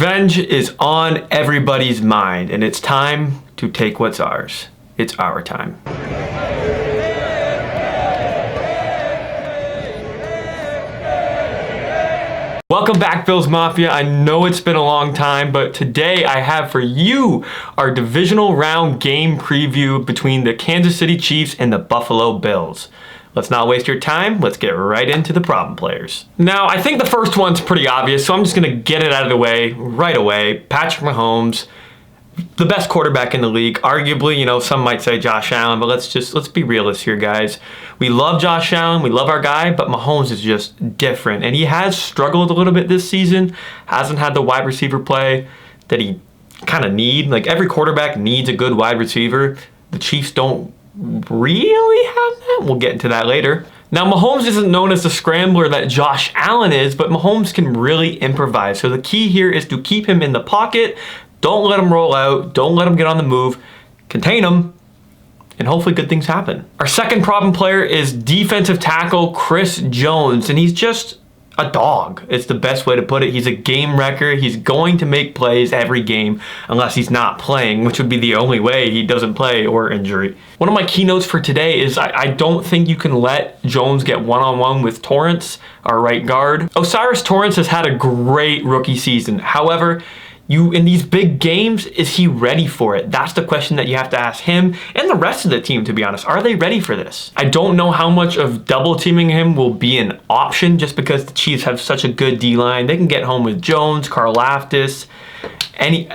Revenge is on everybody's mind, and it's time to take what's ours. It's our time. Welcome back, Bills Mafia. I know it's been a long time, but today I have for you our divisional round game preview between the Kansas City Chiefs and the Buffalo Bills. Let's not waste your time. Let's get right into the problem players. Now, I think the first one's pretty obvious, so I'm just going to get it out of the way right away. Patrick Mahomes, the best quarterback in the league. Arguably, some might say Josh Allen, but let's be realists here, guys. We love Josh Allen, we love our guy, but Mahomes is just different. And he has struggled a little bit this season. Hasn't had the wide receiver play that he kind of need. Like, every quarterback needs a good wide receiver. The Chiefs don't really have that. We'll get into that later. Now, Mahomes isn't known as the scrambler that Josh Allen is, but Mahomes can really improvise. So the key here is to keep him in the pocket. Don't let him roll out. Don't let him get on the move. Contain him, and hopefully good things happen. Our second problem player is defensive tackle Chris Jones, and he's just a dog. It's the best way to put it. He's a game wrecker. He's going to make plays every game unless he's not playing, which would be the only way he doesn't play or injury. One of my keynotes for today is I don't think you can let Jones get one-on-one with Torrance, our right guard. Osiris Torrance has had a great rookie season. However, in these big games, is he ready for it? That's the question that you have to ask him and the rest of the team, to be honest. Are they ready for this? I don't know how much of double teaming him will be an option just because the Chiefs have such a good D-line. They can get home with Jones, Karlaftis,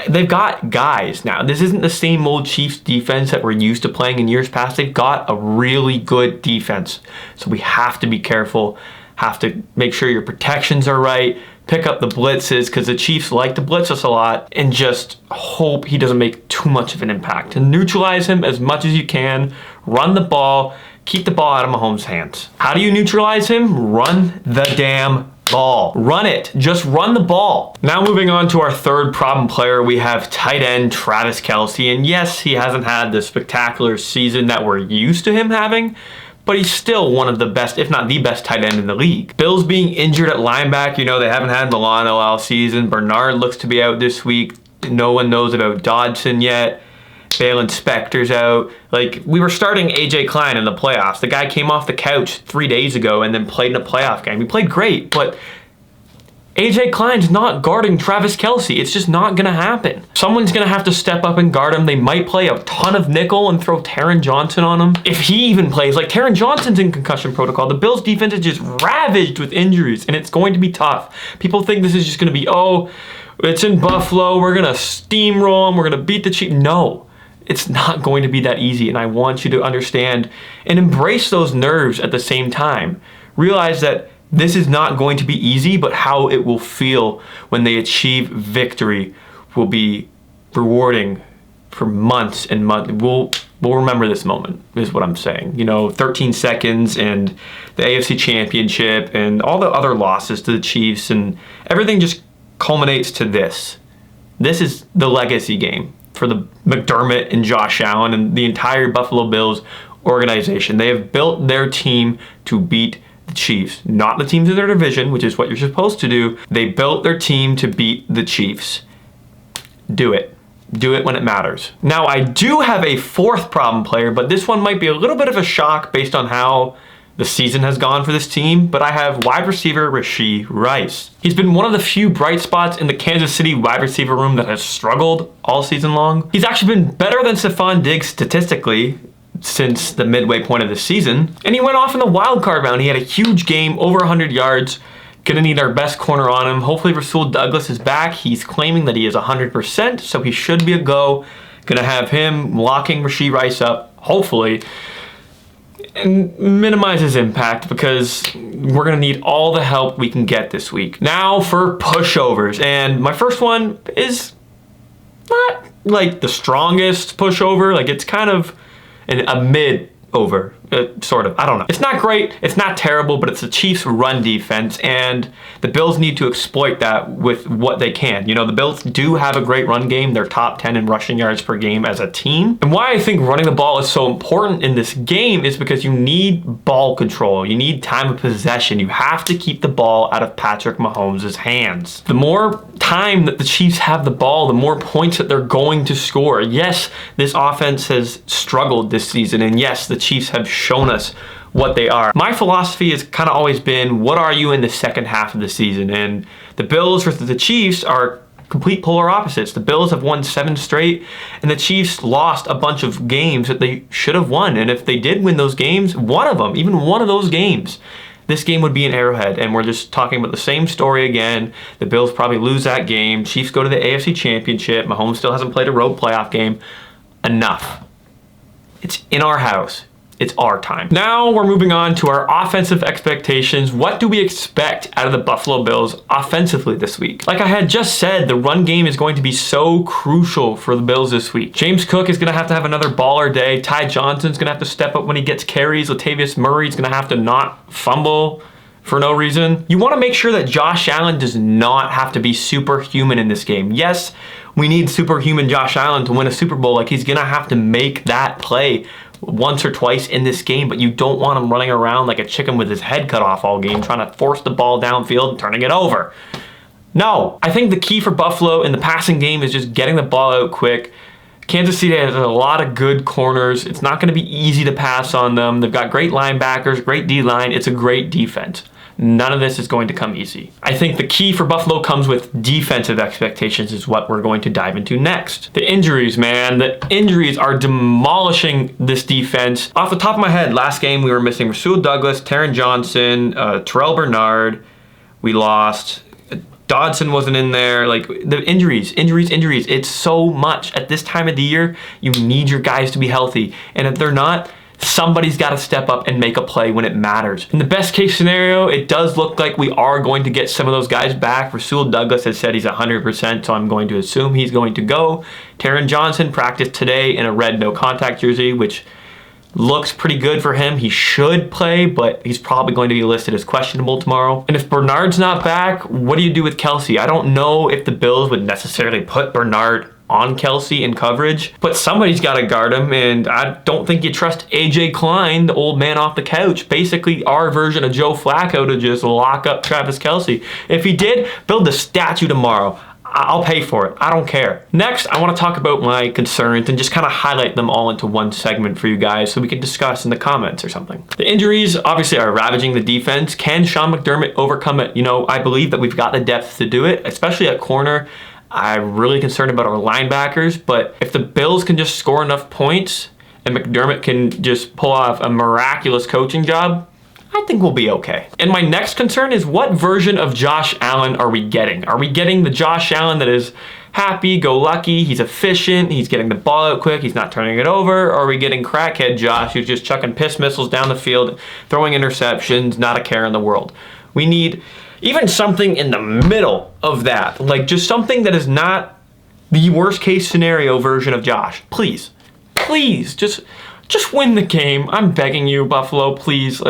they've got guys now. This isn't the same old Chiefs defense that we're used to playing in years past. They've got a really good defense. So we have to be careful, have to make sure your protections are right, pick up the blitzes, because the Chiefs like to blitz us a lot, and just hope he doesn't make too much of an impact. And neutralize him as much as you can. Run the ball. Keep the ball out of Mahomes' hands. How do you neutralize him? Run the damn ball. Run it. Just run the ball. Now moving on to our third problem player, we have tight end Travis Kelce. And yes, he hasn't had the spectacular season that we're used to him having, but he's still one of the best, if not the best, tight end in the league. Bills being injured at linebacker, they haven't had Milano all season. Bernard looks to be out this week. No one knows about Dodson yet. Balen Spector's out. We were starting AJ Klein in the playoffs. The guy came off the couch 3 days ago and then played in a playoff game. He played great, but AJ Klein's not guarding Travis Kelce. It's just not going to happen. Someone's going to have to step up and guard him. They might play a ton of nickel and throw Taron Johnson on him. If he even plays, Taron Johnson's in concussion protocol. The Bills defense is just ravaged with injuries, and it's going to be tough. People think this is just going to be, it's in Buffalo. We're going to steamroll them. We're going to beat the Chiefs. No, it's not going to be that easy, and I want you to understand and embrace those nerves at the same time. Realize that this is not going to be easy, but how it will feel when they achieve victory will be rewarding for months and months. We'll remember this moment, is what I'm saying. 13 seconds and the AFC Championship and all the other losses to the Chiefs, and everything just culminates to this. This is the legacy game for the McDermott and Josh Allen and the entire Buffalo Bills organization. They have built their team to beat the Chiefs, not the teams in their division, which is what you're supposed to do. They built their team to beat the Chiefs. Do it. Do it when it matters. Now, I do have a fourth problem player, but this one might be a little bit of a shock based on how the season has gone for this team, but I have wide receiver Rashee Rice. He's been one of the few bright spots in the Kansas City wide receiver room that has struggled all season long. He's actually been better than Stephon Diggs statistically since the midway point of the season, and he went off in the wild card round. He had a huge game, over 100 yards. Gonna need our best corner on him. Hopefully Rasul Douglas is back. He's claiming that he is 100%, so he should be a go. Gonna have him locking Rashee Rice up, hopefully, and minimize his impact, because we're gonna need all the help we can get this week. Now for pushovers, and my first one is not the strongest pushover. It's kind of a mid over, sort of. I don't know. It's not great. It's not terrible, but it's the Chiefs' run defense, and the Bills need to exploit that with what they can. You know, the Bills do have a great run game. They're top 10 in rushing yards per game as a team. And why I think running the ball is so important in this game is because you need ball control. You need time of possession. You have to keep the ball out of Patrick Mahomes' hands. The more time that the Chiefs have the ball, the more points that they're going to score. Yes, this offense has struggled this season, and yes, the Chiefs have shown us what they are. My philosophy has kind of always been, what are you in the second half of the season? And the Bills versus the Chiefs are complete polar opposites. The Bills have won 7 straight, and the Chiefs lost a bunch of games that they should have won. And if they did win those games, one of them, even one of those games, this game would be an Arrowhead, and we're just talking about the same story again. The Bills probably lose that game. Chiefs go to the AFC Championship. Mahomes still hasn't played a road playoff game. Enough. It's in our house. It's our time. Now we're moving on to our offensive expectations. What do we expect out of the Buffalo Bills offensively this week? Like I had just said, the run game is going to be so crucial for the Bills this week. James Cook is going to have another baller day. Ty Johnson's going to have to step up when he gets carries. Latavius Murray's going to have to not fumble for no reason. You want to make sure that Josh Allen does not have to be superhuman in this game. Yes, we need superhuman Josh Allen to win a Super Bowl. Like, he's going to have to make that play once or twice in this game, but you don't want him running around like a chicken with his head cut off all game, trying to force the ball downfield and turning it over. No, I think the key for Buffalo in the passing game is just getting the ball out quick. Kansas City has a lot of good corners. It's not going to be easy to pass on them. They've got great linebackers, great D-line. It's a great defense. None of this is going to come easy. I think the key for Buffalo comes with defensive expectations is what we're going to dive into next. The injuries, man. The injuries are demolishing this defense. Off the top of my head, last game we were missing Rasul Douglas, Taron Johnson, Terrell Bernard. We lost. Dodson wasn't in there. Like, the injuries. It's so much. At this time of the year, you need your guys to be healthy. And if they're not, somebody's got to step up and make a play when it matters. In the best case scenario, it does look like we are going to get some of those guys back. Rasul Douglas has said he's 100%, so I'm going to assume he's going to go. Taron Johnson practiced today in a red no contact jersey, which looks pretty good for him. He should play, but he's probably going to be listed as questionable tomorrow. And if Bernard's not back, what do you do with Kelsey? I don't know if the Bills would necessarily put Bernard on Kelsey in coverage, but somebody's got to guard him, and I don't think you trust AJ Klein, the old man off the couch, basically our version of Joe Flacco, to just lock up Travis Kelsey. If he did, build a statue tomorrow. I'll pay for it. I don't care. Next, I want to talk about my concerns and just kind of highlight them all into one segment for you guys so we can discuss in the comments or something. The injuries obviously are ravaging the defense. Can Sean McDermott overcome it? You know, I believe that we've got the depth to do it, especially at corner. I'm really concerned about our linebackers, but if the Bills can just score enough points and McDermott can just pull off a miraculous coaching job, I think we'll be okay. And my next concern is, what version of Josh Allen are we getting? Are we getting the Josh Allen that is happy-go-lucky, he's efficient, he's getting the ball out quick, he's not turning it over? Or are we getting crackhead Josh who's just chucking piss missiles down the field, throwing interceptions, not a care in the world? We need even something in the middle of that, like just something that is not the worst case scenario version of Josh. Please, just win the game. I'm begging you, Buffalo, please,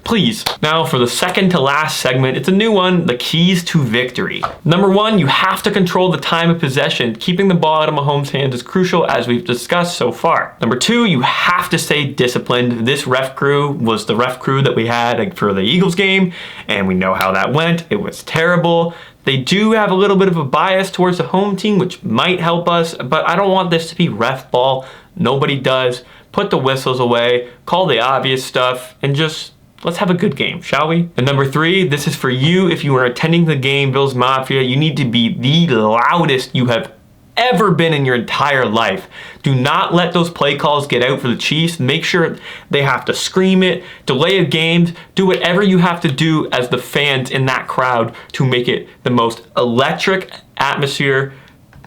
please. Now for the second to last segment, it's a new one, the keys to victory. Number one, you have to control the time of possession. Keeping the ball out of Mahomes' hands is crucial, as we've discussed so far. Number two, you have to stay disciplined. This ref crew was the ref crew that we had for the Eagles game, and we know how that went. It was terrible. They do have a little bit of a bias towards the home team, which might help us, but I don't want this to be ref ball. Nobody does. Put the whistles away, call the obvious stuff, and just let's have a good game, shall we? And number three, this is for you. If you are attending the game, Bills Mafia, you need to be the loudest you have ever been in your entire life. Do not let those play calls get out for the Chiefs. Make sure they have to scream it, delay a game, do whatever you have to do as the fans in that crowd to make it the most electric atmosphere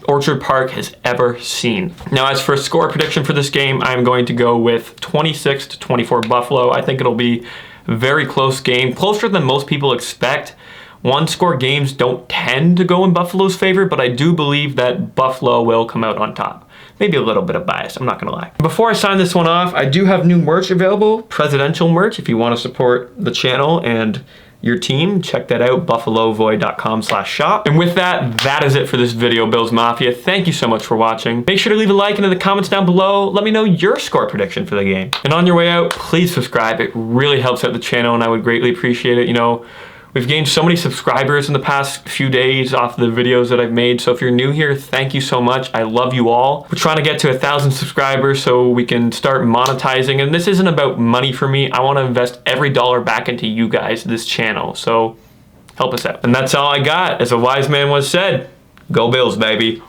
Orchard Park has ever seen. Now, as for a score prediction for this game, I'm going to go with 26-24 Buffalo. I think it'll be a very close game, closer than most people expect. One-score games don't tend to go in Buffalo's favor, but I do believe that Buffalo will come out on top. maybe a little bit of bias, I'm not gonna lie. Before I sign this one off, I do have new merch available, presidential merch, if you wanna support the channel and your team, check that out, buffalovoy.com/shop. And with that, that is it for this video, Bills Mafia. Thank you so much for watching. Make sure to leave a like and in the comments down below, let me know your score prediction for the game. And on your way out, please subscribe. It really helps out the channel and I would greatly appreciate it. You know, we've gained so many subscribers in the past few days off the videos that I've made. So if you're new here, thank you so much. I love you all. We're trying to get to 1,000 subscribers so we can start monetizing. And this isn't about money for me. I want to invest every dollar back into you guys, this channel. So help us out. And that's all I got. As a wise man once said, go Bills, baby.